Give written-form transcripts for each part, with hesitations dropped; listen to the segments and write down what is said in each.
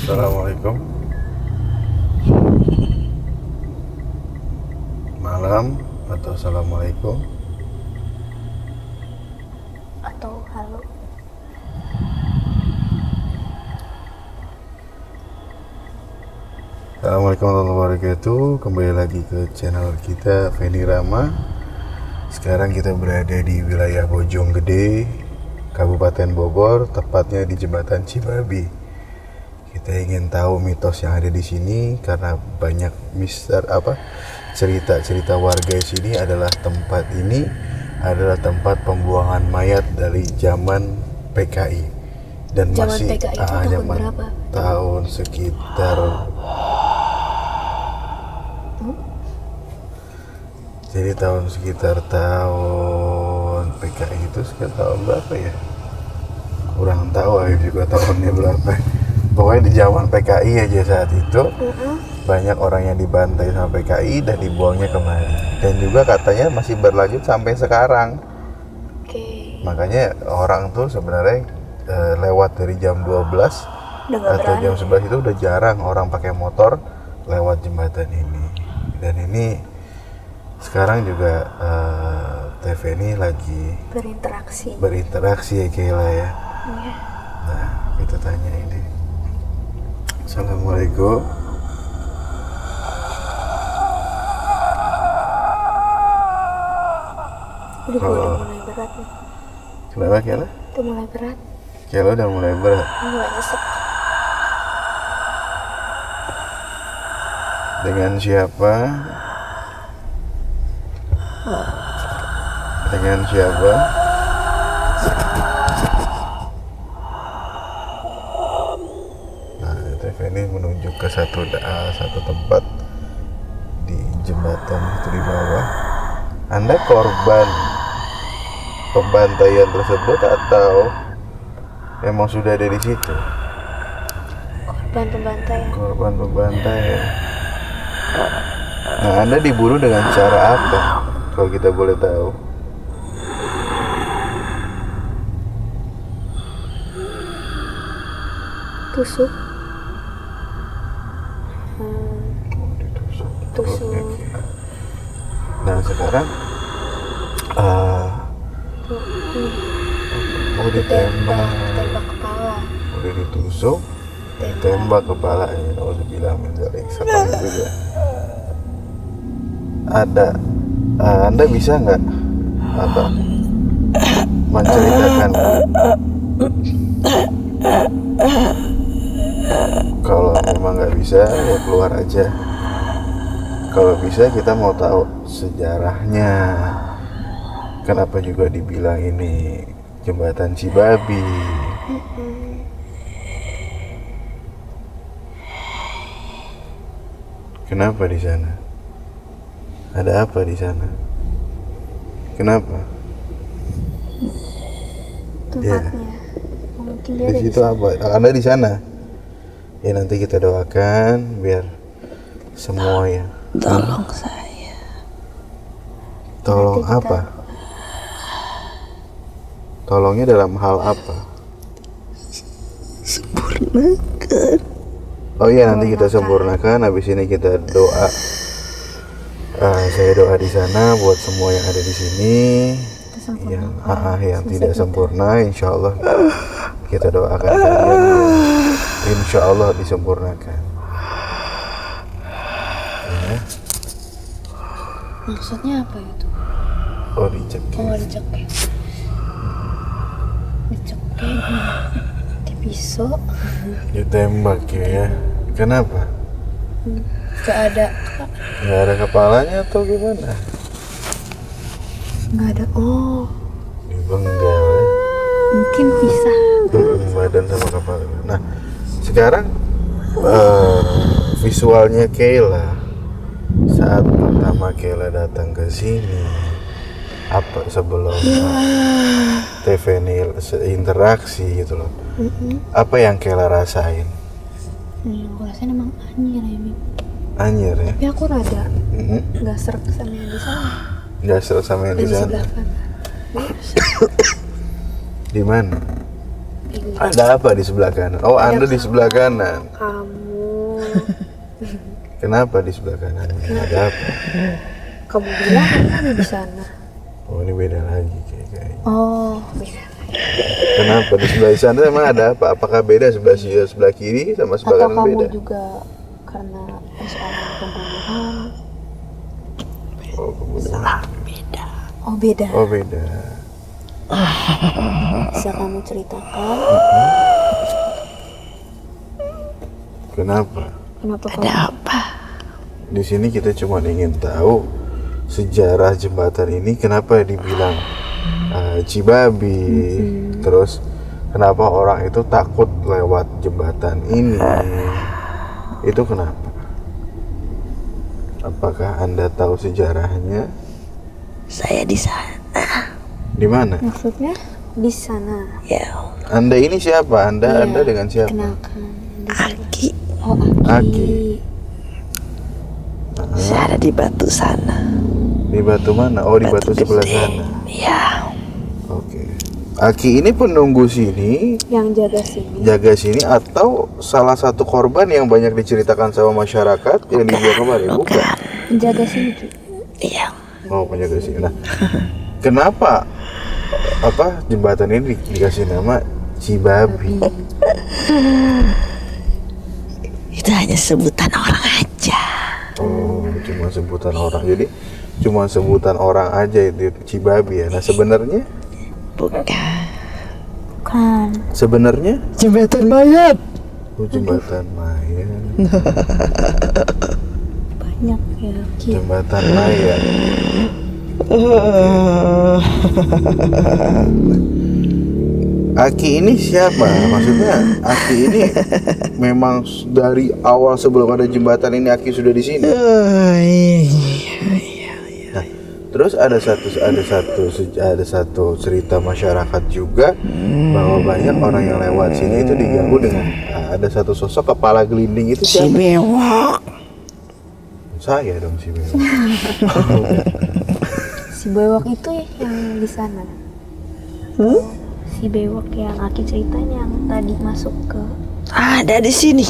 Assalamualaikum. Malam atau assalamualaikum atau halo. Assalamualaikum warahmatullahi wabarakatuh. Kembali lagi ke channel kita Feni Rama. Sekarang kita berada di wilayah Bojonggede, Kabupaten Bogor, tepatnya di Jembatan Cibabi. Kita ingin tahu mitos yang ada di sini karena banyak cerita-cerita warga di sini adalah tempat ini adalah tempat pembuangan mayat dari zaman PKI dan Zaman masih PKI itu tahun berapa? Tahun sekitar Jadi tahun PKI itu sekitar tahun berapa ya? Kurang tahu juga tahunnya berapa. Pokoknya di zaman PKI aja saat itu banyak orang yang dibantai sama PKI dan dibuangnya kemari. Dan juga katanya masih berlanjut sampai sekarang. Makanya orang tuh sebenarnya lewat dari jam 12 atau jam 11 itu udah jarang orang pakai motor lewat jembatan ini. Dan ini sekarang juga TV ini lagi berinteraksi ya Kayla ya. Nah kita tanya ini. Assalamualaikum. Udah mulai berat nih. Kenapa Kayla? Udah mulai berat. Kayla udah mulai berat. Mulai nyesek. Dengan siapa? Dengan siapa? Nah, TV ini menunjuk ke satu tempat di jembatan itu di bawah. Anda korban pembantaian tersebut atau memang sudah ada di situ? Korban pembantaian. Nah, Anda dibunuh dengan cara apa? Kalau kita boleh tahu. Tusuk. Tusuk. Nah sekarang mau ditembak kepala. Udah ditusuk, ditembak kepalanya. Alhamdulillah menjadi setan juga. Anda bisa nggak menceritakan kalau memang nggak bisa ya keluar aja. Kalau bisa kita mau tahu sejarahnya, kenapa juga dibilang ini jembatan Cibabi. Kenapa di sana? Ada apa di sana? Kenapa? Tempatnya. Mungkin dia Di situ apa? Anda di sana? Ya nanti kita doakan biar semua ya. Tolong saya. Tolong apa? Tolongnya dalam hal apa? Sempurnakan. Oh iya nanti kita sempurnakan. Habis ini kita doa. Saya doa di sana buat semua yang ada di sini. Yang tidak sempurna, insya Allah kita doakan kalian. Insya Allah disempurnakan. Ya. Maksudnya apa itu? Oh dicekik. Dicekik. Di pisau. Ditembak ya. Kenapa? Gak ada kepalanya atau gimana? Gak ada. Oh, Dibenggal ya. mungkin pisah badan sama kepala. Nah sekarang visualnya Kayla saat pertama Kayla datang ke sini, apa sebelum TV ini interaksi gitu loh. Apa yang Kayla rasain? Aku rasain emang anjir ya, Mim. Anjir ya. Tapi aku rada nggak serak sama yang di sana. Nggak serak sama yang di sana. Sebelah kanan. Di mana? Ini Ada apa di sebelah kanan? Oh, Anda di sebelah kanan. kamu. Kenapa di sebelah kanan? Ada apa? Kamu bilang kan di sana. Oh, ini beda lagi kayaknya. Oh, beda. Kenapa di sebelah sana emang ada apa? Apakah beda sebelah kiri sama sebelah Atau kanan kamu beda? juga karena persoalan pembunuhan? Oh, pembunuhan. Oh, beda. Oh, beda. Bisa kamu ceritakan Kenapa? kenapa Ada kamu? apa? Di sini kita cuma ingin tahu sejarah jembatan ini kenapa dibilang Cibabi, terus kenapa orang itu takut lewat jembatan ini, itu kenapa? Apakah Anda tahu sejarahnya? Saya di sana. Di mana? Maksudnya di sana. Ya, Anda ini siapa? Anda Iya, dengan siapa? Kenalkan. Di sana. Aki. Oh, Aki. Saya ada di batu sana. Di batu mana? Oh, di batu sebelah gede. sana. Ya, Oke. Aki ini penunggu sini, Yang jaga sini. jaga sini, atau salah satu korban yang banyak diceritakan sama masyarakat yang dibuang kemarin? Bukan. Jaga sini. Ki. iya. Oh, penjaga sini. Nah, kenapa jembatan ini dikasih nama Cibabi? Itu hanya sebutan orang aja. Oh, cuma sebutan orang. Jadi cuma sebutan orang aja itu Cibabi ya. Nah, sebenarnya Bukan. Kan. sebenarnya Jembatan mayat. jembatan Maya. Banyak ya, Ki. Jembatan Maya. Aki ini siapa? Maksudnya Aki ini memang dari awal sebelum ada jembatan ini Aki sudah di sini. Nah, terus ada satu cerita masyarakat juga bahwa banyak orang yang lewat sini itu diganggu dengan ada satu sosok kepala gelinding itu Si siapa? bewok. Saya dong si Beo. Si bewok itu yang di sana. Si bewok yang Aki ceritain yang tadi masuk ke Ada di sini.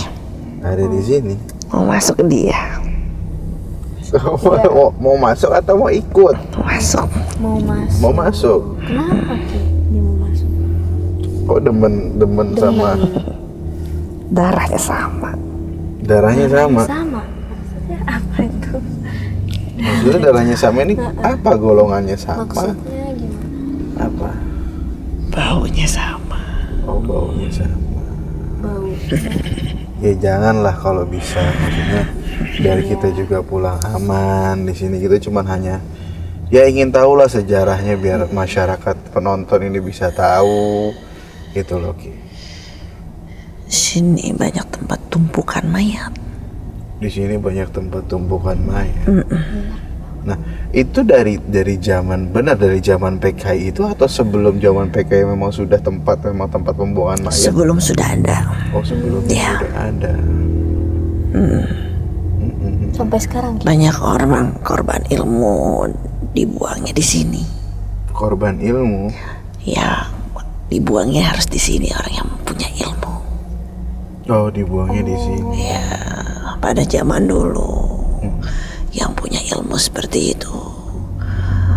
Ada di sini. Mau masuk dia. Mau masuk atau mau ikut? Mau masuk. mau masuk. Mau masuk. Kenapa Ki dia mau masuk? Kok demen sama Darahnya sama. darahnya sama? Sama. Maksudnya apa itu? Maksudnya darahnya sama ini apa golongannya sama? Maksudnya gimana? Apa? Baunya sama. Oh, baunya sama. Bau. Ya janganlah kalau bisa, maksudnya dari kita juga pulang aman. Di sini kita cuman hanya ya ingin tahulah sejarahnya biar masyarakat penonton ini bisa tahu gitu loh Ki. Sini banyak tempat tumpukan mayat. Di sini banyak tempat tumpukan mayat. Nah, itu dari zaman PKI itu atau sebelum zaman PKI memang sudah tempat pembuangan mayat? Sebelum sudah ada. Oh, sebelumnya Ya. sudah ada. Sampai sekarang Ki. Banyak orang korban ilmu dibuangnya di sini. Korban ilmu. Ya, dibuangnya harus di sini orang yang punya ilmu. Oh, dibuangnya di sini. Ya, pada zaman dulu yang punya ilmu seperti itu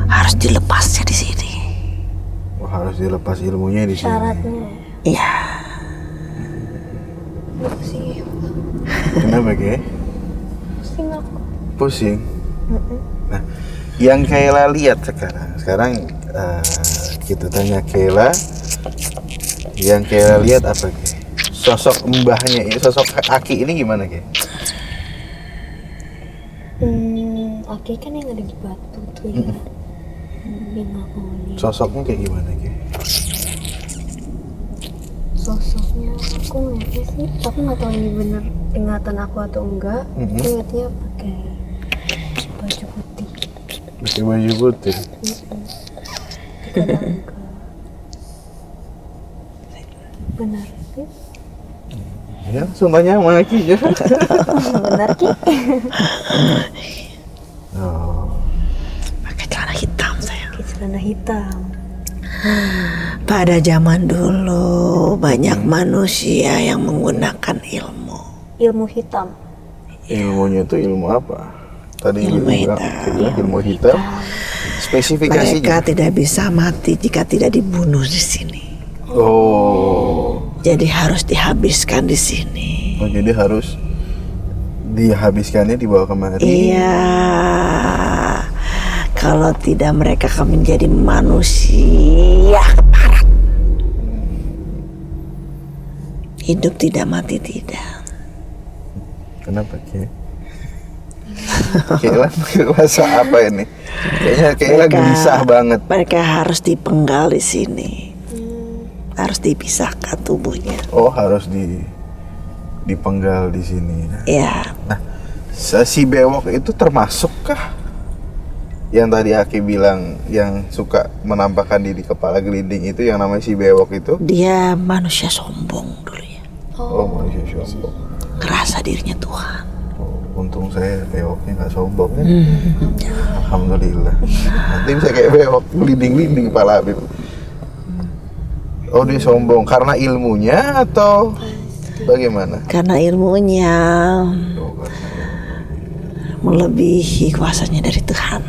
harus dilepasnya di sini. Oh, harus dilepas ilmunya di sini. Syaratnya Ya, sih. Kenapa, Ge? Pusing aku. Pusing. Nah, yang Kayla lihat sekarang kita tanya Kayla. Yang Kayla lihat apa, Ge? Sosok mbahnya, sosok Aki ini gimana, Ge? Aki kan yang ada di batu tuh ya. Yang aku lihat. Sosoknya kayak gimana, Ge? Sosoknya aku ngeliatnya sih, aku nggak tahu ini bener ingatan aku atau enggak. Aku ngeliatnya pakai baju putih. Pakai baju putih. Kadang enggak. Benar sih. Ya, langsung tanya sama Aki ya. Benar Ki. Oh, pakai celana hitam saya. Pakai celana hitam. Pada zaman dulu banyak manusia yang menggunakan ilmu. Ilmu hitam. Ilmunya itu ilmu apa? Tadi Ilmu bilang hitam. ilmu hitam. Spesifikasinya. Mereka tidak bisa mati jika tidak dibunuh di sini. Oh. Jadi harus dihabiskan di sini. Oh, jadi harus dihabiskannya dibawa kemari. Iya. Kalau tidak mereka akan menjadi manusia keparat. Hidup tidak mati tidak. Kenapa Ki? Kayla rasa apa ini? Kayaknya gelisah banget. Mereka harus dipenggal di sini. Harus dipisahkan tubuhnya. Oh, harus dipenggal di sini. Ya. Nah, si bewok itu termasukkah yang tadi Aki bilang yang suka menampakkan diri kepala gelinding itu, yang namanya si bewok itu? Dia manusia sombong dulunya. Oh, manusia sombong. Ngerasa dirinya Tuhan. Oh, untung saya bewoknya nggak sombong ya. Alhamdulillah. Nanti bisa kayak bewok gelinding-gelinding kepala Habib. Oh, dia sombong karena ilmunya atau bagaimana? Karena ilmunya Oh, melebihi kuasanya dari Tuhan.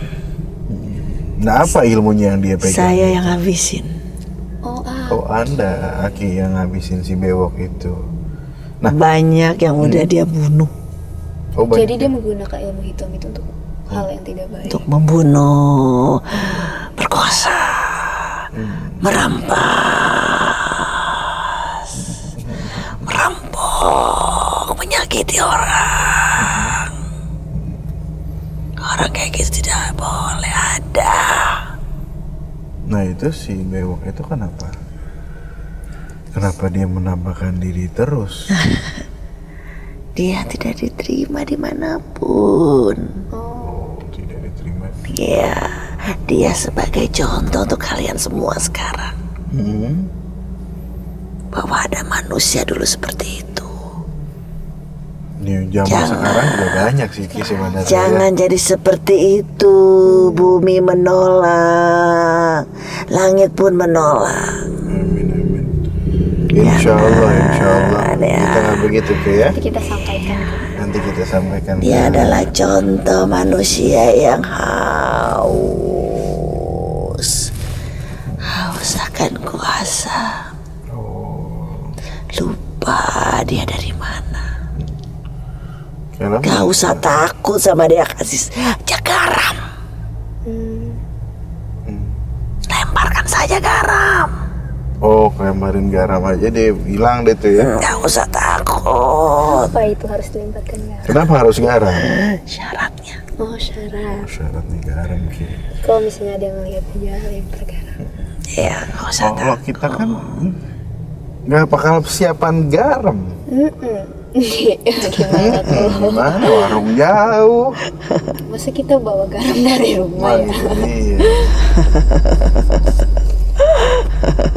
nah, apa ilmunya yang dia pegang? Saya yang habisin. Oh, Anda, Aki, yang ngabisin si bewok itu. Nah. Banyak yang udah dia bunuh. Oh, Jadi dia menggunakan ilmu hitam itu untuk hal yang tidak baik. Untuk membunuh, berkuasa, merampas, merampok, menyakiti orang. Orang kayak gitu tidak boleh ada. Nah, itu si bewok itu kenapa? Kenapa dia menampakkan diri terus? Dia tidak diterima dimanapun. Oh, tidak diterima. Dia sebagai contoh untuk kalian semua sekarang. Bahwa ada manusia dulu seperti itu. Nih, zaman sekarang juga banyak sih Ki sebenarnya. Jangan jadi seperti itu. Bumi menolak, langit pun menolak. Amin, amin. Insya Allah. Kita nggak begitu Ki ya. Nanti kita sampaikan. Nanti kita sampaikan. Dia adalah contoh manusia yang haus akan kuasa. Lupa dia dari mana. Kenapa? Gak usah takut sama dia, kasih aja garam. Lemparkan saja garam. Oh, lemparin garam aja dia hilang deh tuh ya. Gak usah takut. Apa itu harus dilemparkan garam? Kenapa harus garam? Syaratnya. Oh, syarat. Syaratnya garam Ki. Kalau misalnya ada yang ngeliat dia lempar garam. Ya gak usah Kalau takut. kita kan nggak bakal persiapan garam. Gimana tuh? Gimana, warung jauh. Masa kita bawa garam dari rumah ya? Iya.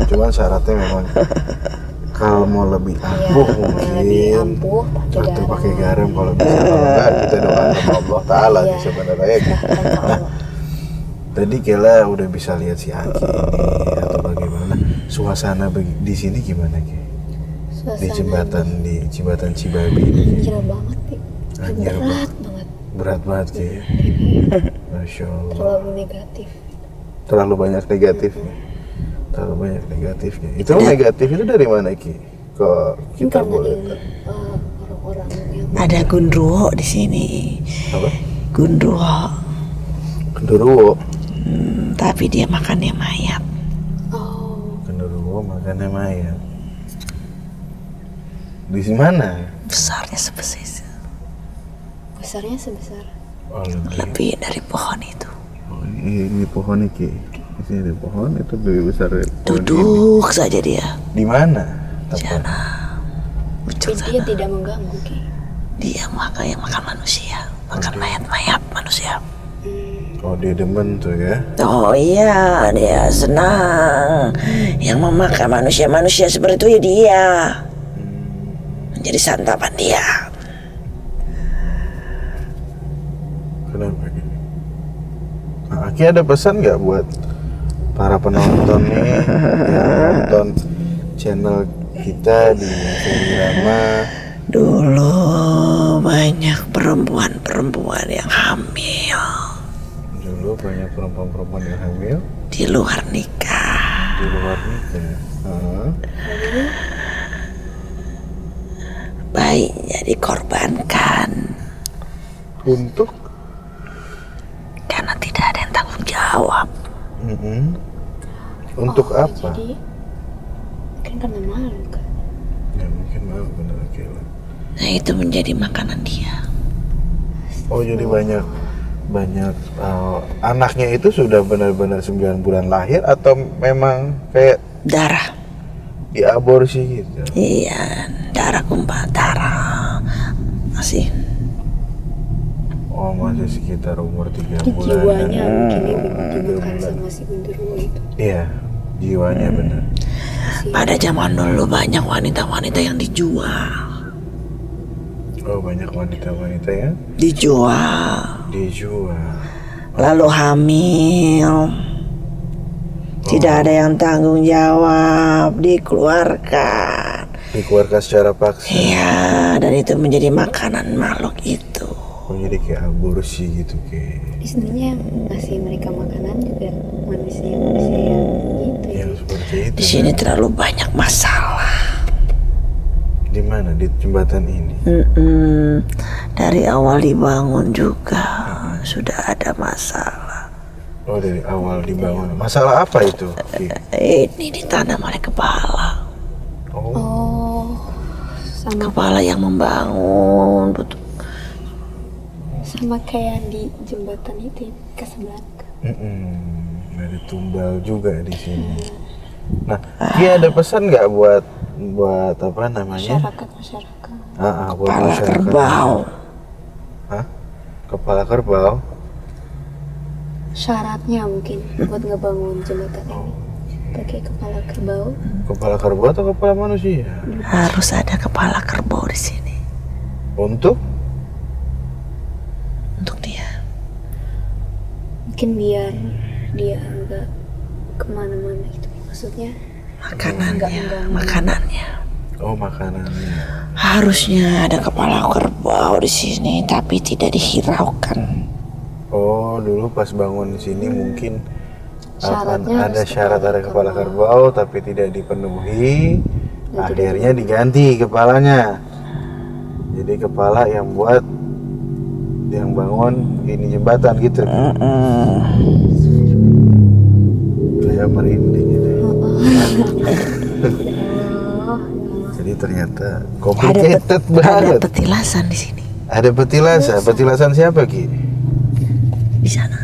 Cuman syaratnya memang kalau mau lebih ampuh Lebih mungkin ampuh atau pakai garam kalau bisa, kalau enggak kita doakan sama Allah Ta'ala Iya. sih sebenarnya gitu. Tadi Kela udah bisa lihat si Aki ini atau bagaimana suasana di sini gimana Ki? Di jembatan Cibabi ini Ki? Anjir banget nih. Anjir Berat banget. Berat banget Ki. Masya Allah. Terlalu negatif. Terlalu banyak negatifnya. Terlalu banyak negatifnya. Itu negatif itu dari mana Ki? Kok kita Karena boleh ini tahu? orang-orang yang Ada Gundruwo di sini. Apa? Gundruwo. Genderuwo. Tapi dia makannya mayat. Genderuwo makannya mayat. Di mana? Besarnya sebesar besarnya sebesar Oh, lebih dari pohon itu. Oh, ini pohon Ki. Di sini ada pohon itu lebih besar dari pohon ini. Duduk saja dia. Di mana? Sana. Ujung tapi dia sana. tidak mengganggu Ki. Dia makan manusia. Makan mayat-mayat manusia. Oh, dia demen tuh ya. Oh iya, dia senang. Yang memakan manusia-manusia seperti itu ya dia. Menjadi santapan dia. Kenapa gini? Nah, Aki ada pesan nggak buat para penonton nih yang nonton channel kita di Serama. Dulu banyak perempuan-perempuan yang hamil Dulu banyak perempuan-perempuan yang hamil di luar nikah. di luar nikah. Bayinya dikorbankan Untuk karena tidak ada yang tanggung jawab. untuk apa? Jadi kan karena malu kan. Ya mungkin malu bener Akila. Nah itu menjadi makanan dia. Oh jadi banyak anaknya itu sudah benar-benar 9 bulan lahir atau memang kayak Darah. diaborsi gitu? Iya, darah kumpul darah. Masih Oh masih sekitar umur 3 Mungkin bulan. jiwanya mungkin yang Tiga dimakan bulan. sama si genderuwo itu. Iya, jiwanya benar. pada zaman dulu banyak wanita-wanita yang dijual. Oh banyak wanita-wanita ya Dijual. dijual. Lalu hamil. Tidak ada yang tanggung jawab, dikeluarkan. Dikeluarkan secara paksa. Iya, dan itu menjadi makanan makhluk itu. Oh jadi kayak aborsi gitu kayak. Sebenarnya yang ngasih mereka makanan juga manusia-manusia yang gitu ya. Yang seperti itu. Di sini terlalu banyak masalah. Di mana di jembatan ini? Dari awal dibangun juga sudah ada masalah. Oh dari awal dibangun. Masalah apa itu? Ki? Ini ditanam oleh kepala. Oh, Oh, sama Kepala yang membangun, betul. sama kayak di jembatan itu ya, Casablanca. Ada tumbal juga di sini. Nah, Ki ada pesan nggak buat apa namanya? Masyarakat. Buat Kepala masyarakat. kerbau. Hah? Kepala kerbau. Syaratnya mungkin buat ngebangun jembatan ini pakai kepala kerbau. Kepala kerbau atau kepala manusia? Harus ada kepala kerbau di sini Untuk dia. Mungkin biar dia enggak kemana-mana gitu. Maksudnya Makanannya. oh makanannya. Harusnya ada kepala kerbau di sini, tapi tidak dihiraukan. Oh dulu pas bangun di sini mungkin akan Syaratnya ada harus syarat kepala ada kepala kerbau tapi tidak dipenuhi. Dan Akhirnya diganti kepalanya. Jadi kepala yang buat yang bangun ini jembatan gitu. Saya merinding ini. Jadi ternyata complicated Ada banget. petilasan di sini. Ada petilasan. Petilasan siapa Ki? Di sana,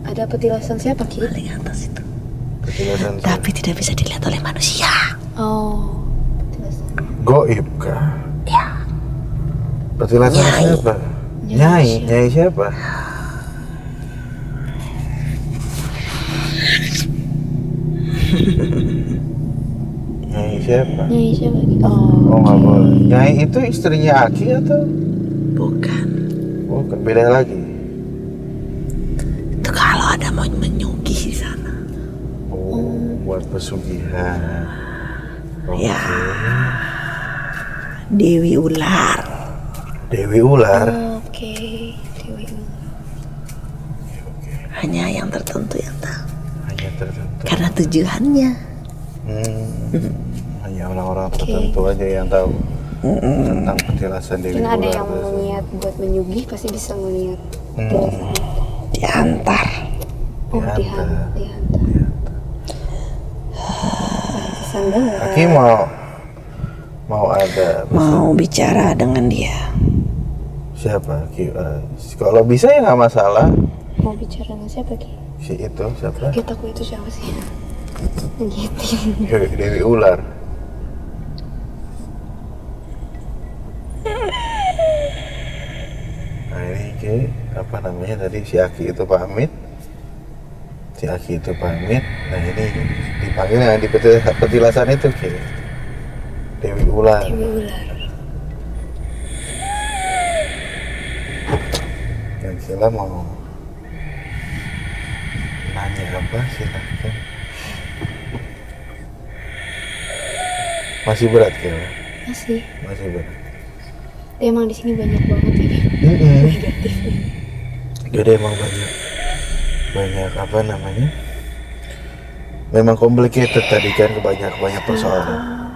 ada petilasan siapa Ki? paling atas itu. Petilasan siapa? Tapi tidak bisa dilihat oleh manusia. Oh, petilasan. Goib kah? Ya. Petilasan Nyai. siapa? Nyai siapa? Nyai siapa? Nyai siapa Ki? Oh nggak boleh. Nyai itu istrinya Aki atau? Bukan. Oh beda lagi. Itu kalau ada mau menyugih di sana. Oh buat pesugihan. Oke. Ya. Dewi ular. Dewi ular. Oke. Dewi ular. Hanya yang tertentu yang tahu. Hanya tertentu. Karena tujuannya. Hanya orang-orang tertentu aja yang tahu tentang petilasan Dewi Mungkin ada ular. yang mau niat buat menyugih pasti bisa melihat petilasan itu. Diantar. Oh, Diantar. dihantar. Diantar. Pantesan banget. Aki mau ada Mau bicara dengan dia. siapa? Ki, kalau bisa ya nggak masalah. Mau bicara dengan siapa Ki? Si itu siapa? Getaku itu siapa sih? Gitu. Dewi ular. Nah ini Ki, apa namanya tadi si Aki itu pamit. Si Aki itu pamit. Nah ini dipanggil yang di petilasan itu Ki. Dewi ular. Dewi ular. Dan Sila mau nanya apa silakan. Masih berat kayaknya. Masih berat. emang di sini banyak banget ya negatifnya. Jadi emang banyak apa namanya? Memang complicated tadi kan, banyak persoalan.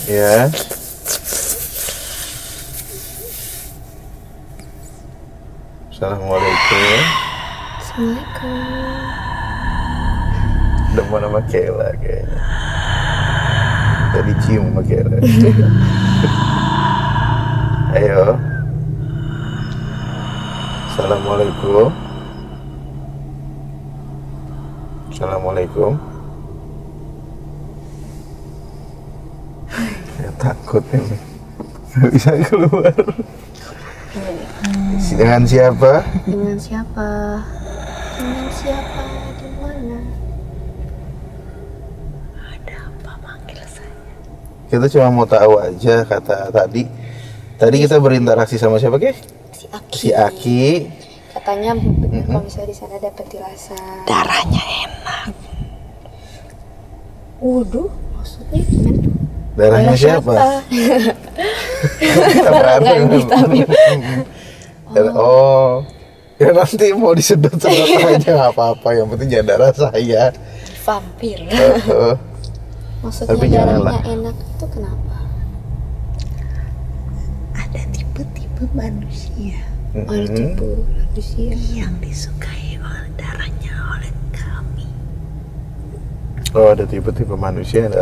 Ya. Assalamualaikum. Assalamualaikum. Udah mau nama Kela kayaknya. Tadi cium sama Kela. Ayo. Assalamualaikum. Assalamualaikum. Ya takut ini. Gak bisa keluar. Dengan siapa? Dengan siapa? Dengan siapa? Di mana? Ada apa manggil saya? Kita cuma mau tahu aja, kata tadi kita berinteraksi sama siapa, Ke? Si Aki. Katanya kalau misalnya di sana ada petilasan. Darahnya enak. Waduh, maksudnya gimana? Darahnya siapa? Oh, ya nanti mau disedot-sedot aja nggak apa-apa. Yang penting jangan darah saya. Vampir. Maksudnya Tapi janganlah. darahnya enak itu kenapa? Ada tipe-tipe manusia Ada tipe manusia. yang disukai oleh darahnya oleh kami. Oh, ada tipe-tipe manusia yang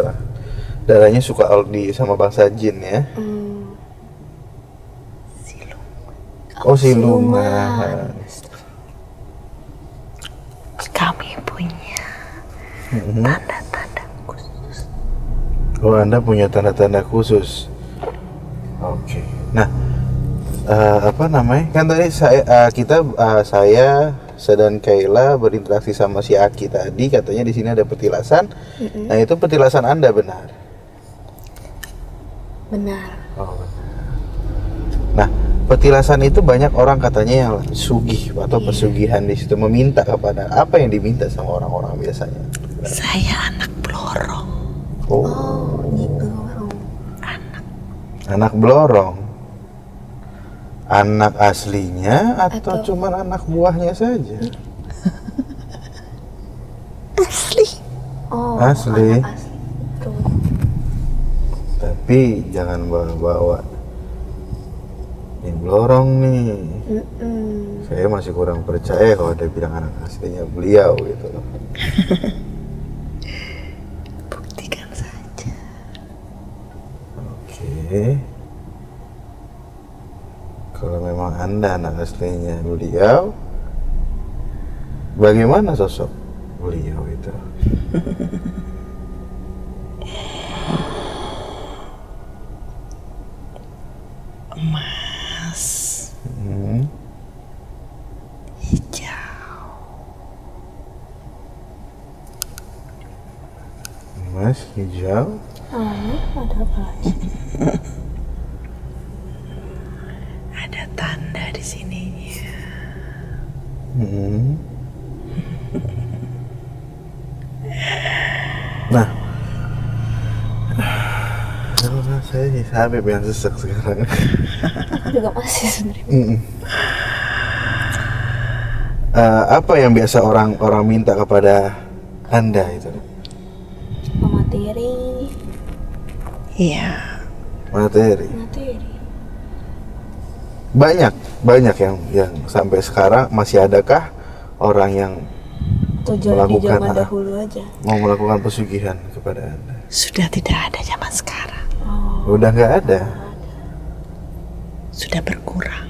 darahnya suka sama bangsa jin ya. Oh, siluman. Kami punya tanda-tanda khusus. Oh, Anda punya tanda-tanda khusus. Oke. Nah, apa namanya? Kan tadi saya dan Kayla berinteraksi sama si Aki tadi, katanya di sini ada petilasan. Nah, itu petilasan Anda benar. Benar. Oh, benar. Nah, petilasan itu banyak orang katanya yang sugih atau pesugihan di situ, meminta kepada apa yang diminta sama orang-orang biasanya. Saya anak blorong. Oh, Ini belum. anak blorong. Anak aslinya atau cuman anak buahnya saja? Asli. Oh, Asli. anak asli. Tuh. Tapi jangan bawa-bawa. Ini blorong nih. Saya masih kurang percaya kalau dia bilang anak aslinya beliau gitu loh. Buktikan saja. Oke. Kalau memang Anda anak aslinya beliau, bagaimana sosok beliau itu? Emas hijau. Emas hijau. Ada apa lagi? Ada tanda di sininya. Nah, saya sih Habib yang sesek sekarang. Aku juga masih sebenarnya. Apa yang biasa orang minta kepada Anda itu? Materi. Iya. Materi. Banyak yang sampai sekarang masih adakah orang yang Tujuan di melakukan zaman dahulu aja. mau melakukan pesugihan kepada Anda? Sudah tidak ada zaman sekarang. Udah nggak ada. Sudah berkurang.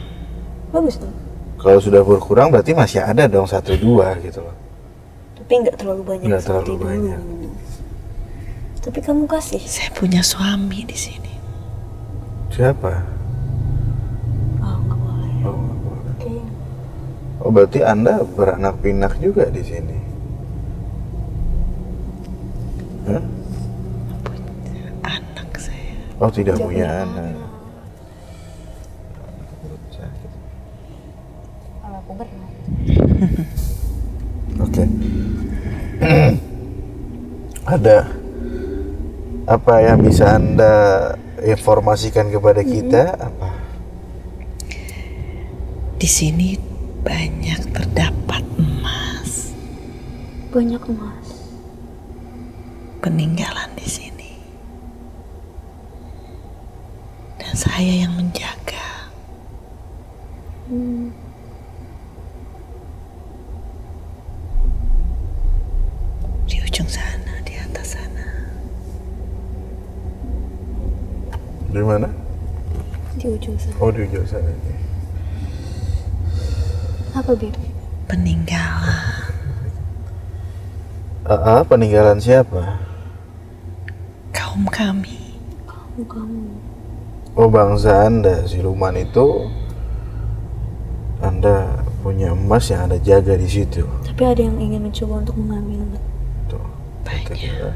Bagus dong. Kalau sudah berkurang berarti masih ada dong 1-2 gitu loh. Tapi nggak terlalu banyak. Nggak seperti terlalu dulu. banyak. Tapi kamu kasih. Saya punya suami di sini. Siapa? Oh, nggak boleh. Oh, nggak boleh. Oke. Oh, berarti Anda beranak pinak juga di sini. Hah? Anak saya. Oh, tidak Tidak punya punya anak. Kalau aku berat. Oke. Ada apa yang bisa Anda informasikan kepada kita? Apa? Di sini banyak terdapat emas Banyak emas. peninggalan di sini. Dan saya yang menjaga. Di ujung sana, di atas sana. Di mana? Di ujung sana. Oh, di ujung sana. Apa, Bib? Peninggalan. Peninggalan siapa? Kaum kami. Kamu. Oh, bangsa Anda, siluman itu. Anda punya emas yang Anda jaga di situ. Tapi ada yang ingin mencoba untuk mengambil. Tuh, itu dia.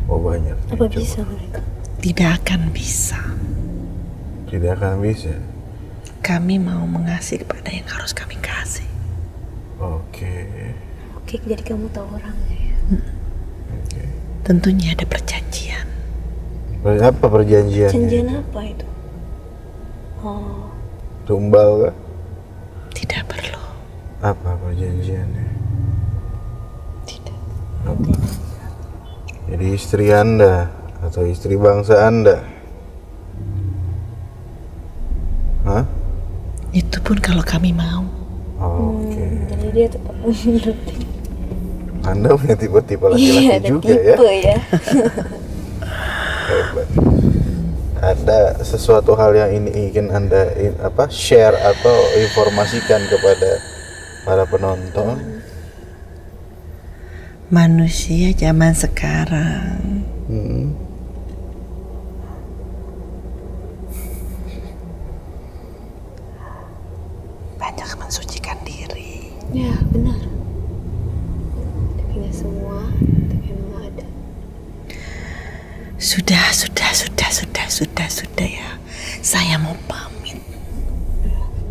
Oh, banyak. Apa Coba. bisa mereka? Tidak akan bisa. Tidak akan bisa. Kami mau mengasih kepada yang harus kami kasih. Oke. Oke, jadi kamu tahu orangnya ya? Oke. Tentunya ada perjanjian. Apa perjanjiannya? Janjian apa itu? Oh, Tumbal kah? Tidak perlu. Apa perjanjiannya? Tidak. Jadi istri Anda atau istri bangsa Anda? Hah? Itu pun kalau kami mau. Oke. jadi dia tetap mengerti. Anda punya tipe-tipe laki-laki Iya, ada juga tipe ya? ya. Hebat. Ada sesuatu hal yang ingin Anda share atau informasikan kepada para penonton? Manusia zaman sekarang banyak mensucikan diri. Ya, benar. Tapi nggak semua, tapi memang ada. Sudah ya. Saya mau pamit.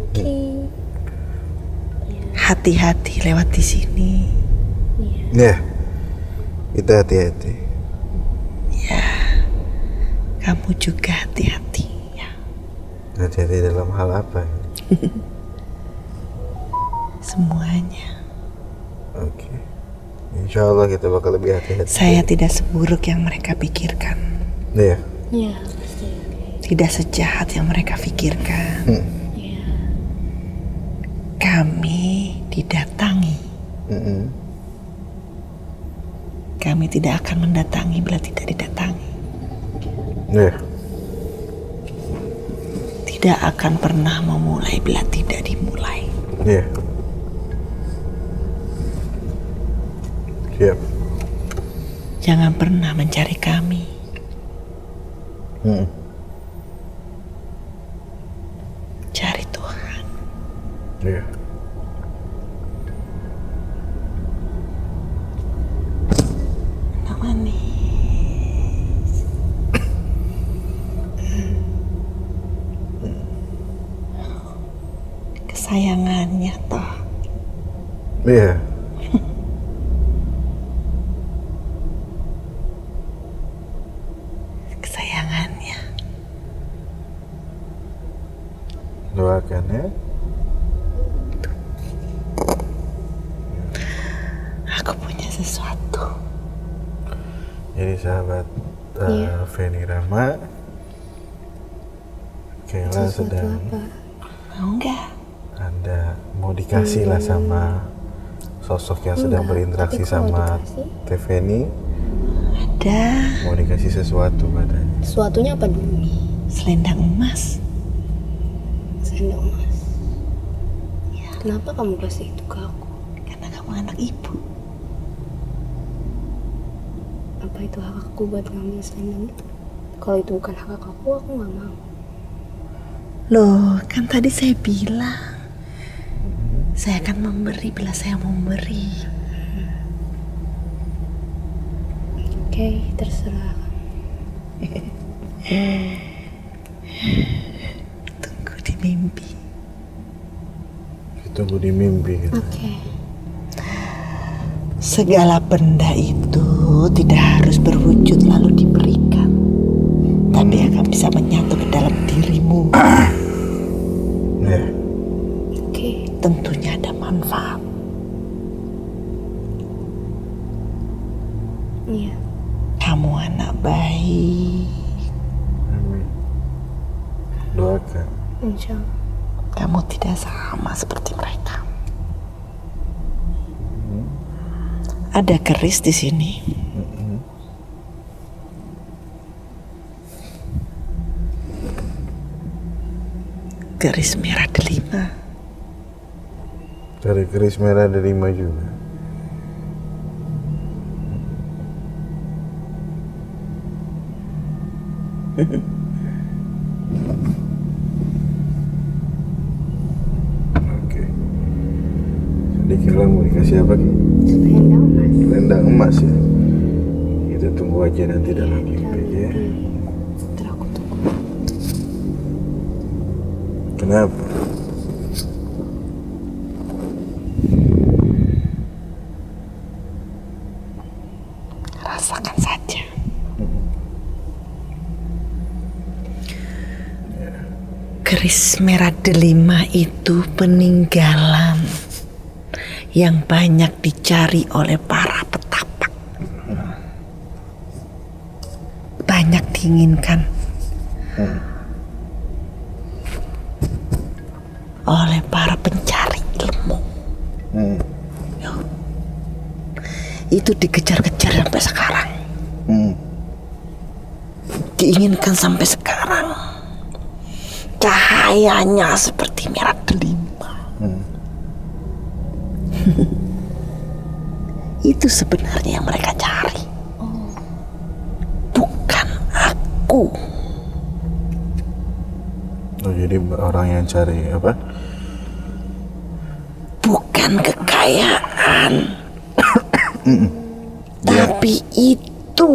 Oke. Hati-hati lewat di sini. Ya, kita hati-hati. Ya, kamu juga hati-hati ya. Hati-hati dalam hal apa? Semuanya. Oke. Insya Allah kita bakal lebih hati-hati. Saya tidak seburuk yang mereka pikirkan. Iya. Iya, pasti. Tidak sejahat yang mereka pikirkan. Iya. Kami didatangi. Kami tidak akan mendatangi bila tidak didatangi. Iya. Tidak akan pernah memulai bila tidak dimulai. Iya. Siap. Jangan pernah mencari kami. Cari Tuhan. Iya. Anak manis. Kesayangannya toh. Iya. Kesayangannya. Doakan ya. Aku punya sesuatu. Jadi sahabat Feni Rama, Kayla sedang Apa? Mau nggak? Anda mau dikasih lah sama sosok yang sedang berinteraksi tapi kalau sama dikasih? Teh Feni. Ada Mau dikasih sesuatu padanya. Sesuatunya apa dulu? selendang emas. Selendang emas. Kenapa kamu kasih itu ke aku? Karena kamu anak ibu. Apa itu hak aku buat ngambil selendang itu? Kalau itu bukan hak aku nggak mau. Loh, kan tadi saya bilang saya akan memberi bila saya mau memberi. Oke, terserah. Tunggu di mimpi. Ditunggu di mimpi gitu. Oke. Segala benda itu tidak harus berwujud lalu diberikan, tapi akan bisa menyatu ke dalam dirimu. Ya. Oke. Tentunya ada manfaat. Iya. Kamu anak baik. Amin. Doakan. Insya Allah. Kamu tidak sama seperti mereka. Ada keris di sini. Keris merah delima. Dari keris merah ada 5 juga. Oke. Sedikit lah mau dikasih apa Ki? Selendang mas. Selendang emas ya. Kita tunggu aja nanti dalam mimpi ya. Ntar aku tunggu. Kenapa? Rasakan saja. Keris merah delima itu peninggalan yang banyak dicari oleh para petapa. Banyak diinginkan oleh para pencari ilmu. Itu dikejar-kejar sampai sekarang. Diinginkan sampai sekarang. Cahayanya seperti merah delima. Itu sebenarnya yang mereka cari. Bukan aku. Oh, jadi orang yang cari apa? Bukan kekayaan. Tapi itu.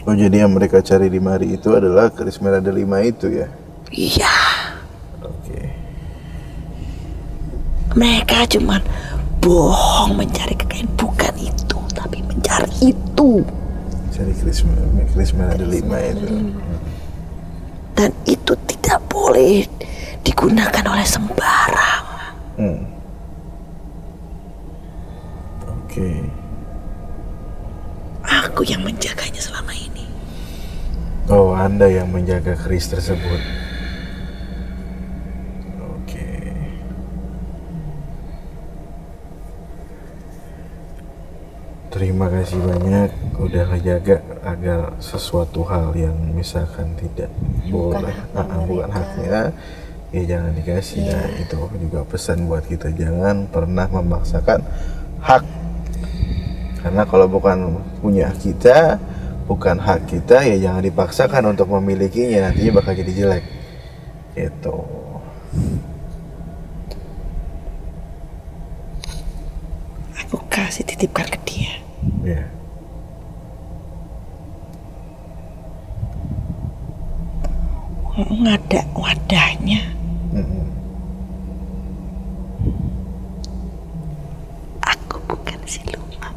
Oh, jadi yang mereka cari di mari itu adalah keris merah delima itu ya? Iya. Oke. Mereka cuman bohong mencari kekayaan. Bukan itu, tapi mencari itu. Cari keris merah delima itu. Dan itu tidak boleh digunakan oleh sembarang. Oke. Aku yang menjaganya selama ini. Oh, Anda yang menjaga keris tersebut. Oke. Terima kasih banyak udah ngejaga agar sesuatu hal yang misalkan tidak boleh, bukan haknya, ya jangan dikasih. Nah, itu juga pesan buat kita, jangan pernah memaksakan hak. Karena kalau bukan punya kita, bukan hak kita, ya jangan dipaksakan untuk memilikinya, nantinya bakal jadi jelek. Gitu. Aku kasih titipkan ke dia. Ya. Nggak ada wadahnya. Aku bukan siluman.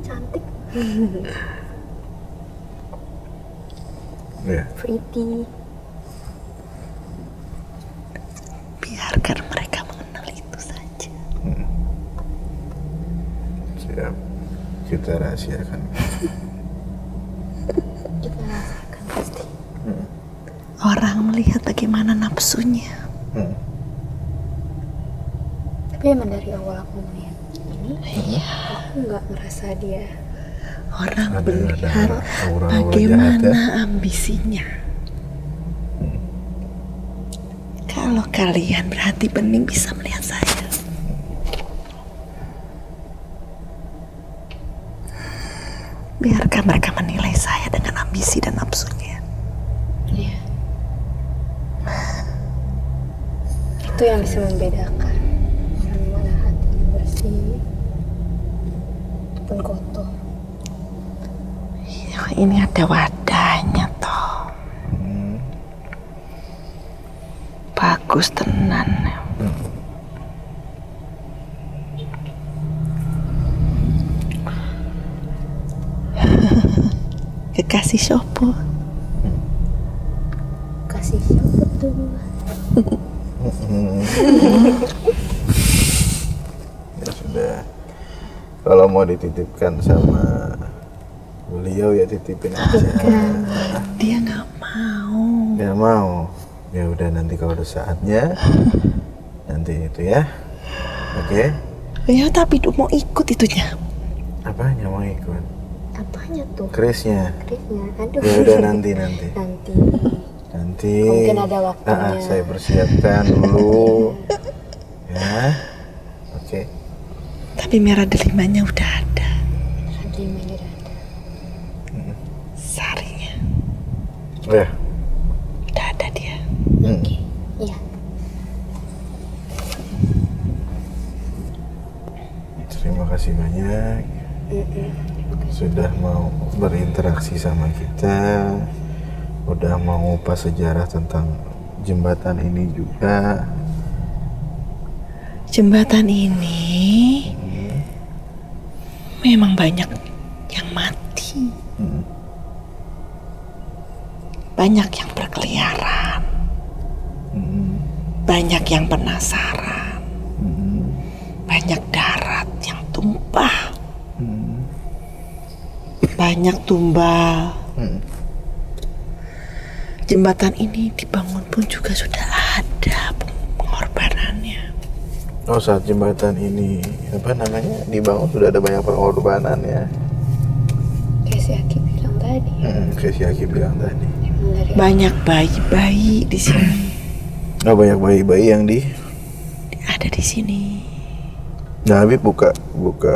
Cantik. Ya. Pretty. Biarkan mereka mengenal itu saja. Siap. Kita rahasiakan. Kita rasakan pasti. Orang melihat bagaimana nafsunya. Tapi emang dari awal aku melihat ini, aku nggak ngerasa dia. Orang Ada melihat aura-aura bagaimana jahat ya. ambisinya. Kalau kalian berhati bening bisa melihat saya. Biarkan mereka menilai saya dengan ambisi dan nafsunya. Iya. Itu yang bisa membedakan orang mana hatinya bersih ataupun kotor. Ya, ini ada wadahnya toh. Bagus tenan. kasih sopo. Kasih siapa tuh? Ya sudah. Kalau mau dititipkan sama beliau ya titipin aja. Dia nggak mau. Nggak mau. Ya udah nanti kalau udah saatnya nanti itu ya. Oke. Ya tapi mau ikut itunya. Apanya mau ikut? Apanya tuh? Krisnya. Krisnya. Aduh. Ya udah nanti. Nanti. Mungkin ada waktunya. Saya persiapkan dulu. Ya. Oke. Tapi merah delimanya udah ada. Delimanya udah ada. Sarinya Ya. udah ada dia. Oke. Iya. Terima kasih banyak sudah mau berinteraksi sama kita, udah mau ngupas sejarah tentang jembatan ini juga. Jembatan ini memang banyak yang mati, banyak yang berkeliaran, banyak yang penasaran, banyak darat yang tumpah, banyak tumbal. Jembatan ini dibangun pun juga sudah ada pengorbanannya. Oh, saat jembatan ini dibangun sudah ada banyak pengorbanan ya. Kayak si Aki bilang tadi. Kayak si Aki bilang tadi. Banyak bayi-bayi di sini. Oh, banyak bayi-bayi yang Ada di sini. Nah, Habib buka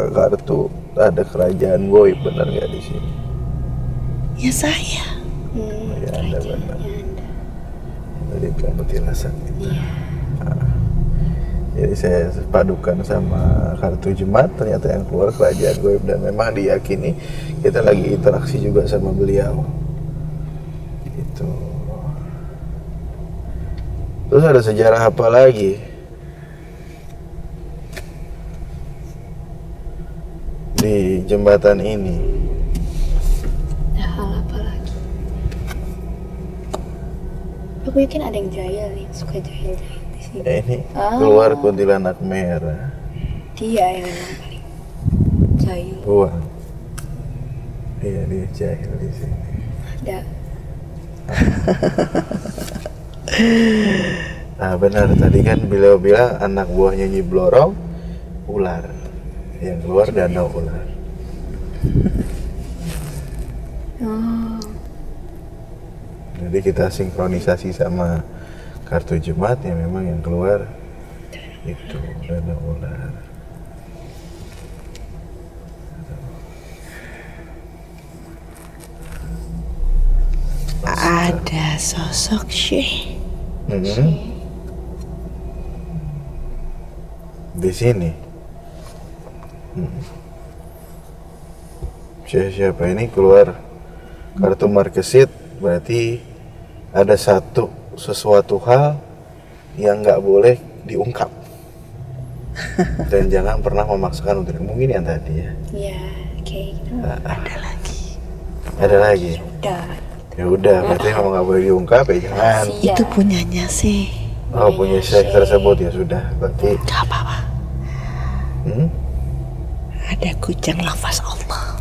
kartu, ada kerajaan goib, benar nggak di sini? Ya saya. Ya, Anda benar. Tadi bilang petilasan gitu. Jadi saya padukan sama kartu jemaat, ternyata yang keluar kerajaan goib, dan memang diyakini kita lagi interaksi juga sama beliau. Gitu. Terus ada sejarah apa lagi di jembatan ini? Hal apa lagi? Aku yakin ada yang jahil nih, suka jahil-jahil di sini. Ini keluar kuntilanak merah. Dia yang memang paling jahil. Buang. Iya, dia jahil di sini. Ada. Nah, benar tadi kan beliau bilang anak buahnya Nyi Blorong ular. Yang keluar danau ular. Oh. Jadi kita sinkronisasi sama kartu jemaat yang memang yang keluar itu danau ular. Ada sosok Syekh. Di sini. Siapa ini keluar kartu markesit, berarti ada sesuatu hal yang nggak boleh diungkap dan jangan pernah memaksakan untuk mungkin yang tadi ya. Iya, kayak gitu. Ada lagi. Udah. Ya udah, berarti kalau nggak boleh diungkap ya jangan. Iya. Itu punyanya sih. Oh, punya syekh tersebut ya sudah, berarti. Gak apa-apa. Hmm? Ada kujang lafaz Allah.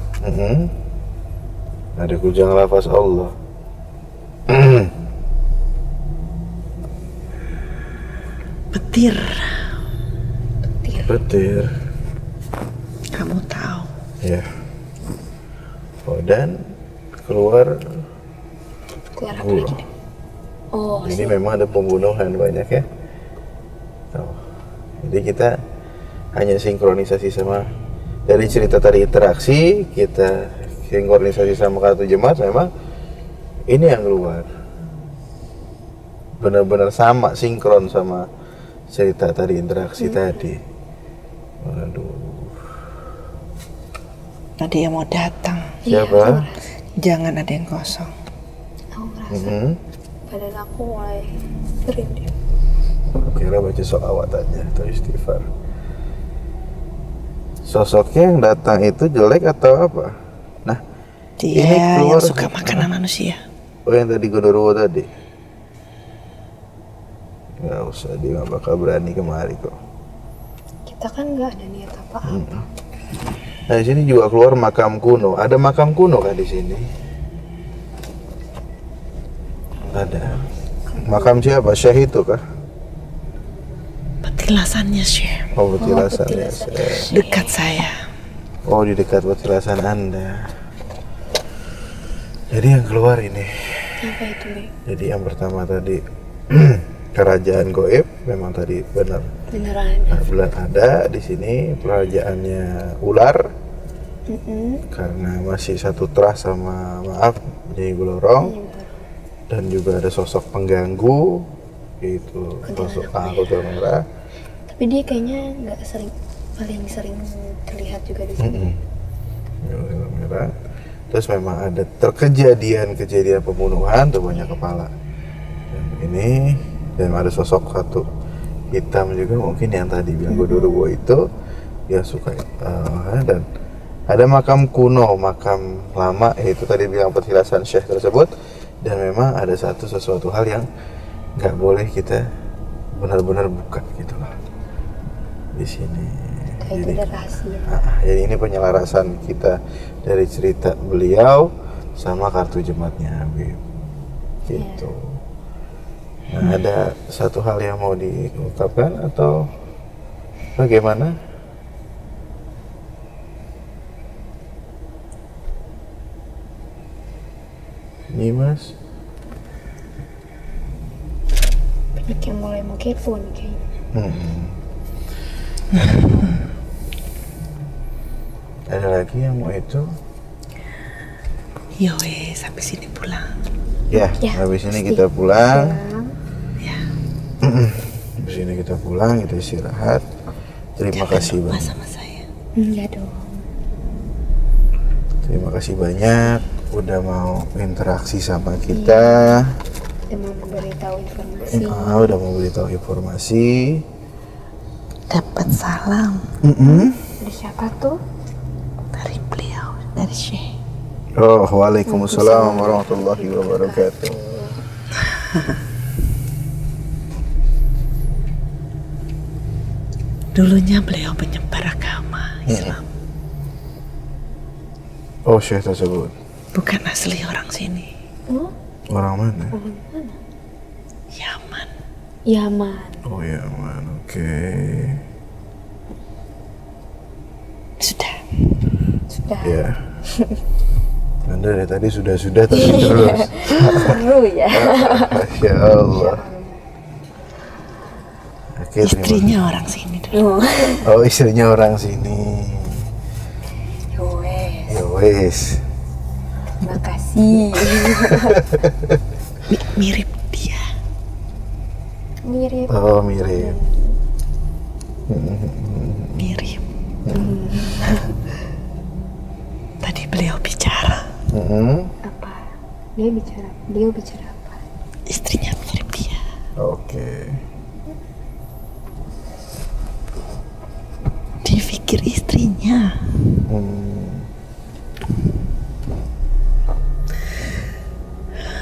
Ada kujang lafaz Allah. Petir. Petir. Kamu tahu. Ya. Oh, dan keluar Keluar apa gua. lagi? Oh, Ini memang ada pembunuhan banyak ya. Oh. Jadi kita hanya sinkronisasi sama dari cerita tadi interaksi, kita sinkronisasi sama kartu jemaat, memang ini yang keluar. Benar-benar sama, sinkron sama cerita tadi interaksi tadi. Waduh. Ada yang mau datang. Siapa? Jangan ada yang kosong. Aku ngerasa badan aku mulai merinding. Kira baca sholawat aja atau istighfar. Sosoknya yang datang itu jelek atau apa? Nah, Dia Ini keluar yang suka makanan manusia. Oh, yang tadi Gondoruo tadi? Nggak usah, dia nggak bakal berani kemari kok. Kita kan nggak ada niat apa-apa. Nah, di sini juga keluar makam kuno. Ada makam kuno kan di sini? Ada. Makam siapa? Syekh itu kah? Petilasannya Syekh. Oh, petilasan ya. petilasan. Syekh. Dekat saya. Oh, di dekat petilasan Anda. Jadi yang keluar ini. Apa itu, Be? Jadi yang pertama tadi kerajaan goib, memang tadi benar. Beneran. Nah, bulan ada di sini kerajaannya ular karena masih satu teras sama maaf Nyai Glorong, dan juga ada sosok pengganggu yaitu sosok kuda merah. Tapi dia kayaknya nggak sering, paling sering terlihat juga di sini. Kuda merah. Terus memang ada kejadian pembunuhan tuh banyak kepala. Dan ini dan ada sosok satu hitam juga mungkin yang tadi bilang Gondoruo itu dia suka dan ada makam kuno, makam lama yaitu tadi bilang petilasan Syekh tersebut, dan memang ada sesuatu hal yang nggak boleh kita benar-benar buka gitu lah di sini. Kayak itu ada rahasia. Jadi ini penyelarasan kita dari cerita beliau sama kartu jemaatnya Habib gitu. Nah, ada satu hal yang mau diungkapkan atau bagaimana? Ini Mas. Banyak yang mulai mau kepo nih kayaknya. Ada lagi yang mau itu? Yo sampai sini pulang. Ya, Ya, habis ini pasti. kita pulang. Ya. Habis ini kita pulang, kita istirahat. Terima kasih Lupa banyak. sama saya. Enggak dong. Terima kasih banyak udah mau interaksi sama kita. Udah mau memberitahu informasi. Udah mau beritahu informasi. Dapat salam Ada siapa tuh? dari beliau, dari Syekh. Oh, waalaikumsalam warahmatullahi wabarakatuh. Dulunya beliau penyebar agama Islam. Oh, Syekh tersebut Bukan asli orang sini. Oh, orang mana? orang mana? Yaman. Yaman. Oh ya, man. Oke. Sudah. Sudah. Ya. Anda dari tadi sudah tapi terus. Seru ya. Masya Allah. Oke, terima Istrinya orang sini dulu. kasih. Oh, istrinya orang sini. Yowes. Ya wes. Terima kasih. Mirip dia. Mirip. Oh, mirip. Mirip. Tadi beliau bicara. Apa? Dia bicara apa? Istrinya mirip dia. Oke. Dia pikir istrinya.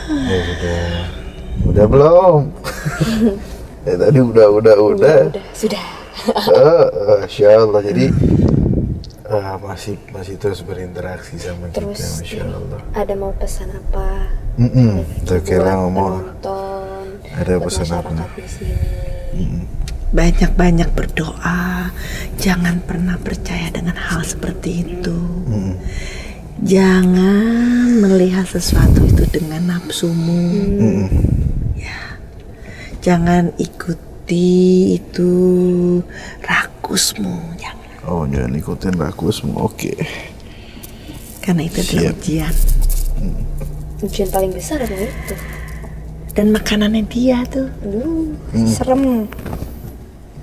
Ya udah belum? Ya tadi udah. Sudah. Masya Allah. Jadi masih terus berinteraksi sama Terus kita, Masya Allah. ada mau pesan apa? Tuh Kela Buat ngomong. penonton, Ada buat pesan apa? masyarakat di sini. Banyak-banyak berdoa. Jangan pernah percaya dengan hal seperti itu. Jangan melihat sesuatu itu dengan nafsumu. Ya. Jangan ikuti itu rakusmu. Jangan. Oh, jangan ikutin rakusmu. Oke. Karena itu adalah Siap. ujian. Ujian paling besar emang itu. Dan makanannya dia tuh Serem.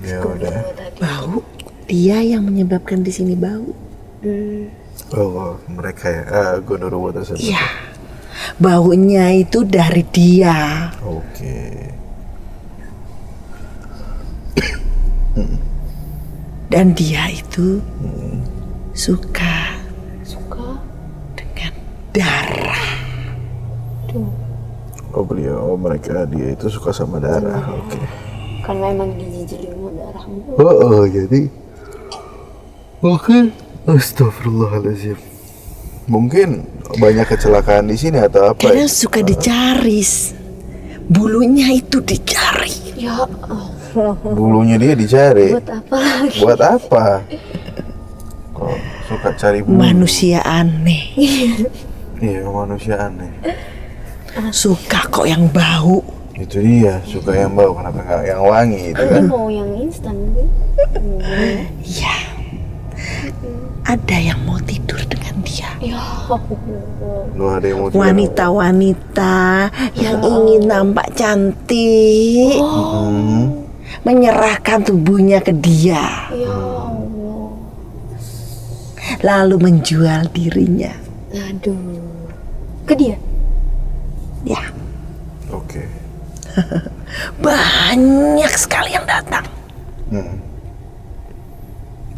Ya udah. Tadi. bau. Dia yang menyebabkan di sini bau. Oh, mereka ya. Gondoruo tersebut. Iya. Baunya itu dari dia. Oke. Dan dia itu suka Suka. dengan darah. Tuh. Oh beliau, mereka dia itu suka sama darah. Oke. Karena emang dijijili sama darahmu. Jadi mungkin astagfirullahaladzim. Mungkin banyak kecelakaan di sini atau apa? Kadang suka dicaris. Bulunya itu dicari. Ya Allah. Bulunya dia dicari. Buat apa lagi? Buat apa? Kok suka cari bulu? Manusia aneh. Iya, manusia aneh. Suka kok yang bau. Itu dia, suka yang bau, kenapa nggak yang wangi itu Ini kan? mau yang instan kan? Ya. Ada yang mau tidur dengan dia. Ya Allah. Lu ada yang mau tidur? Wanita-wanita yang ingin nampak cantik, menyerahkan tubuhnya ke dia, Ya Allah. lalu menjual dirinya. Aduh. Ke dia? Ya, Oke. banyak sekali yang datang.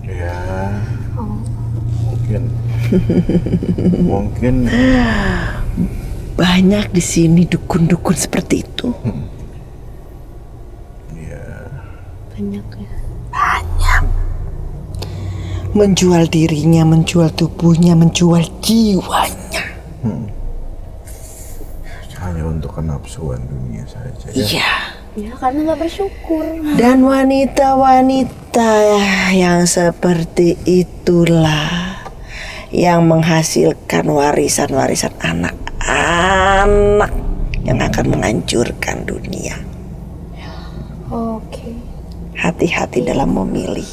Ya, Oh. mungkin Banyak di sini dukun-dukun seperti itu. ya. Banyak ya. Banyak. Menjual dirinya, menjual tubuhnya, menjual jiwanya. Hanya untuk kenapsuan dunia saja ya. Iya. Ya karena nggak bersyukur. Dan wanita-wanita yang seperti itulah yang menghasilkan warisan-warisan anak-anak yang akan menghancurkan dunia. Oke. Hati-hati dalam memilih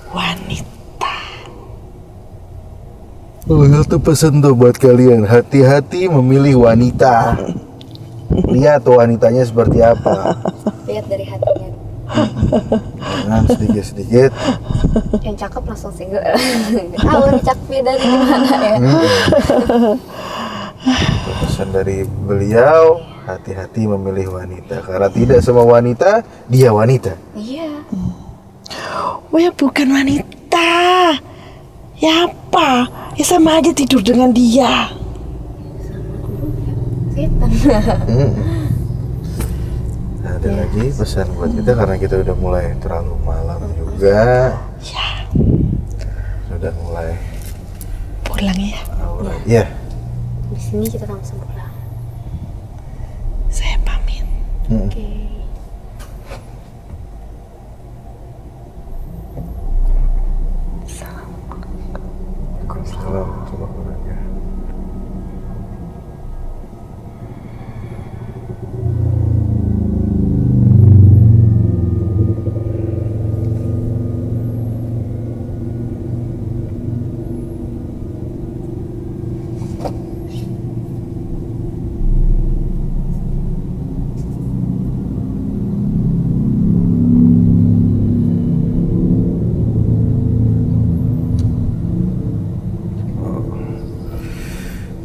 wanita. Satu pesan tuh buat kalian, hati-hati memilih wanita. Lihat tuh wanitanya seperti apa. Lihat dari hatinya. Jangan sedikit-sedikit. Yang cakep langsung single. Tahu nih cakepnya dari mana ya? Pesan dari beliau, hati-hati memilih wanita. Karena tidak semua wanita, dia wanita. Iya. Wah, bukan wanita. Ya apa? Ya sama aja tidur dengan dia. Setan. Ada lagi pesan buat kita karena kita udah mulai terlalu malam juga. Ya, Sudah mulai pulang ya. aura. Ya. Di sini kita langsung pulang. Saya pamit. Oke. Selamat warahmatullahi.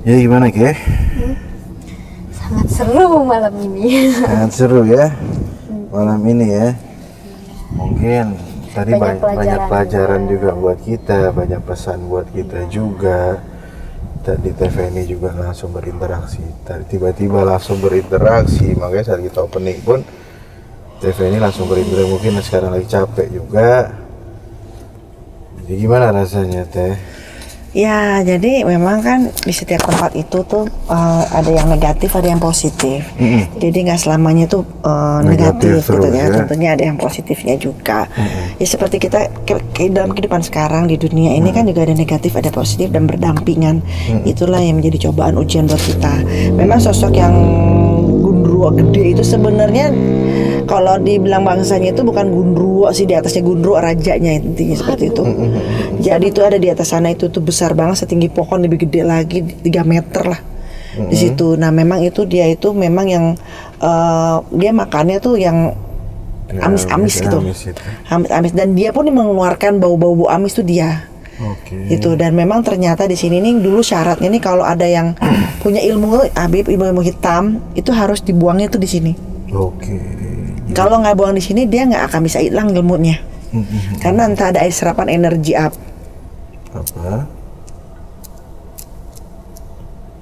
Ya gimana Ke? Sangat seru malam ini. Sangat seru ya malam ini ya. Mungkin tadi Banyak banyak pelajaran pelajaran juga buat kita, banyak pesan buat kita juga. Tadi TV ini juga langsung berinteraksi. Tadi tiba-tiba langsung berinteraksi, makanya saat kita opening pun TV ini langsung berinteraksi. Mungkin sekarang lagi capek juga. Jadi gimana rasanya Teh? Ya, jadi memang kan di setiap tempat itu tuh ada yang negatif, ada yang positif. Jadi nggak selamanya tuh Negatif negatif gitu terus, ya. ya. Tentunya ada yang positifnya juga. Ya seperti kita dalam kehidupan sekarang di dunia ini kan juga ada negatif, ada positif dan berdampingan. Itulah yang menjadi cobaan ujian buat kita. Memang sosok yang gundruwo gede itu sebenarnya kalau dibilang bangsanya itu bukan gundruwo sih, di atasnya gundruwo rajanya, intinya seperti itu. Jadi itu ada di atas sana itu tuh besar banget, setinggi pohon, lebih gede lagi 3 meter lah di situ. Nah memang itu dia itu memang yang dia makannya tuh yang amis-amis gitu, amis-amis, dan dia pun mengeluarkan bau-bau amis tuh dia. Oke. Itu, dan memang ternyata di sini nih dulu syaratnya nih kalau ada yang punya ilmu Habib, ilmu hitam itu harus dibuangnya tuh di sini. Oke. Kalau nggak buang di sini dia nggak akan bisa hilang ilmunya. Karena entah ada serapan energi Apa?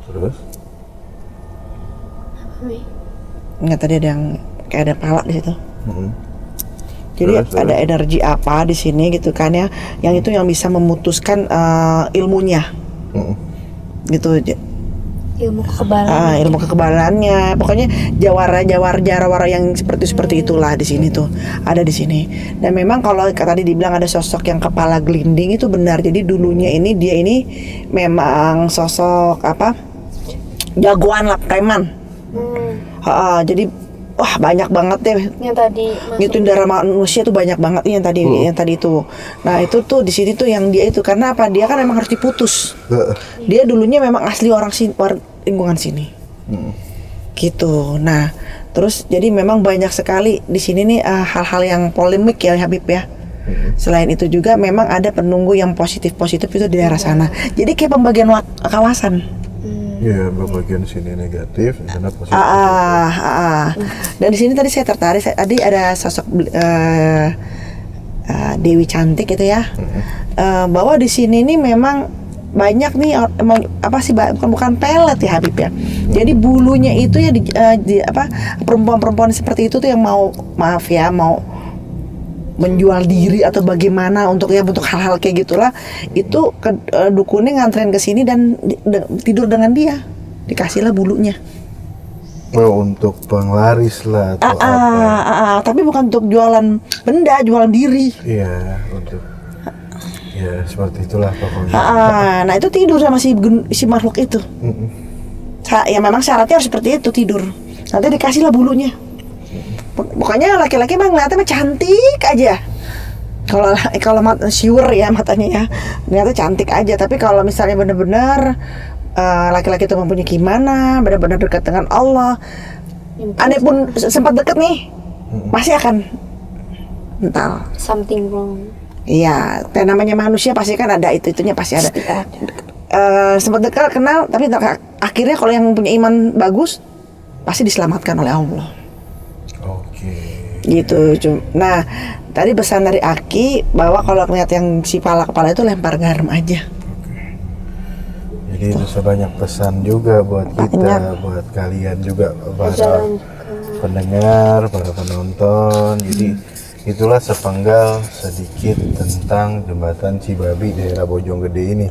Terus? Apa, Mi? Nggak, tadi ada yang kayak ada pala di situ. Jadi Terus. ada energi apa di sini gitu kan ya, yang itu yang bisa memutuskan ilmunya, gitu. Ilmu kekebalan. Ilmu kekebalannya, pokoknya jawara yang seperti itulah di sini tuh ada di sini. Dan memang kalau tadi dibilang ada sosok yang kepala gelinding itu benar. Jadi dulunya dia ini memang sosok apa, jagoan lah, preman. Jadi wah banyak banget deh. Yang tadi Ngituin darah manusia tuh banyak banget yang tadi itu. Nah itu tuh di sini tuh yang dia itu, karena apa? Dia kan memang harus diputus. Dia dulunya memang asli orang lingkungan sini. Gitu. Nah terus jadi memang banyak sekali di sini nih hal-hal yang polemik ya Habib ya. Selain itu juga memang ada penunggu yang positif itu di daerah sana. Jadi kayak pembagian kawasan. Ya, bagian sini negatif, sana positif. Dan di sini tadi saya tertarik. Tadi ada sosok Dewi cantik gitu ya. Bahwa di sini nih memang banyak nih apa sih, bukan pelet ya Habib ya. Jadi bulunya itu ya perempuan-perempuan seperti itu tuh yang mau menjual diri atau bagaimana untuk hal-hal kayak gitulah, itu dukunnya ngantrin ke sini dan tidur dengan dia, dikasihlah bulunya. Untuk penglaris lah atau apa? Tapi bukan untuk jualan benda, jualan diri. Iya, untuk ya seperti itulah pokoknya. Nah itu tidur sama si makhluk itu. Ya memang syaratnya harus seperti itu, tidur. Nanti dikasihlah bulunya. Pokoknya laki-laki mah ngeliatnya cantik aja. Kalau sure ya matanya ya, ngeliatnya cantik aja. Tapi kalau misalnya benar-benar laki-laki itu mempunyai gimana, benar-benar dekat dengan Allah, aneh pun sempat dekat nih, pasti akan mental. Something wrong. Iya, namanya manusia pasti kan ada itunya pasti ada. Sempat dekat kenal, tapi akhirnya kalau yang punya iman bagus pasti diselamatkan oleh Allah. Gitu. Nah tadi pesan dari Aki bahwa kalau ngeliat yang si kepala itu lempar garam aja. Jadi itu sebanyak pesan juga buat kita, buat kalian juga, para pendengar, para penonton. Jadi itulah sepenggal sedikit tentang jembatan Cibabi daerah Bojonggede ini,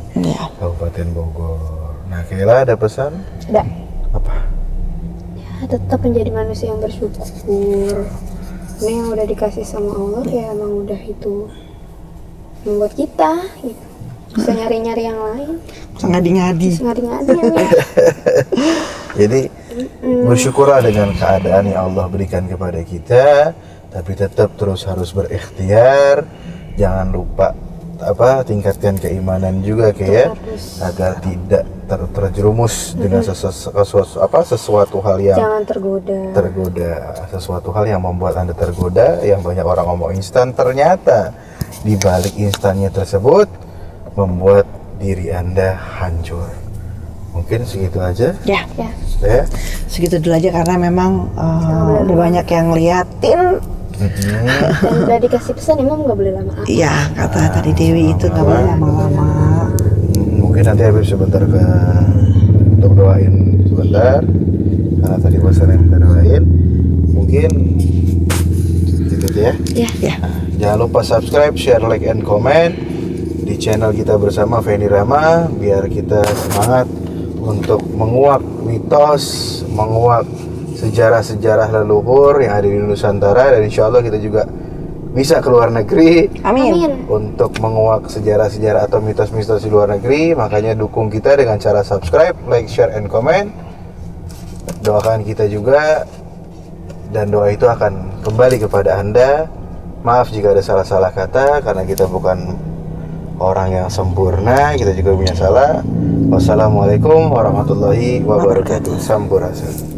Kabupaten Bogor. Nah Kayla ada pesan? Ada. Apa? Ya tetap menjadi manusia yang bersyukur. Ini yang udah dikasih sama Allah ya emang udah itu membuat kita gitu. Bisa nyari-nyari yang lain. Bisa ngadi-ngadi ya. Jadi bersyukurlah dengan keadaan yang Allah berikan kepada kita, tapi tetap terus harus berikhtiar. Jangan lupa tingkatkan keimanan juga kayak agar tidak terjerumus dengan sesuatu hal yang jangan tergoda, sesuatu hal yang membuat Anda tergoda. Yang banyak orang ngomong instan, ternyata di balik instannya tersebut membuat diri Anda hancur. Mungkin segitu aja ya. Segitu dulu aja karena memang udah banyak yang liatin. Dan udah dikasih pesan emang nggak boleh lama. Iya, kata tadi Dewi itu nggak boleh lama-lama. Mungkin nanti Habib sebentar untuk doain sebentar, karena tadi pesan yang kita doain. Mungkin gitu ya. Iya. Jangan lupa subscribe, share, like, and comment di channel kita bersama Feni Rama, biar kita semangat untuk menguak mitos, menguak sejarah-sejarah leluhur yang ada di Nusantara, dan insya Allah kita juga bisa ke luar negeri. Amin. Untuk menguak sejarah-sejarah atau mitos-mitos di luar negeri. Makanya dukung kita dengan cara subscribe, like, share, and comment. Doakan kita juga, dan doa itu akan kembali kepada Anda. Maaf jika ada salah-salah kata, karena kita bukan orang yang sempurna, kita juga punya salah. Wassalamualaikum warahmatullahi wabarakatuh. Sampurasun.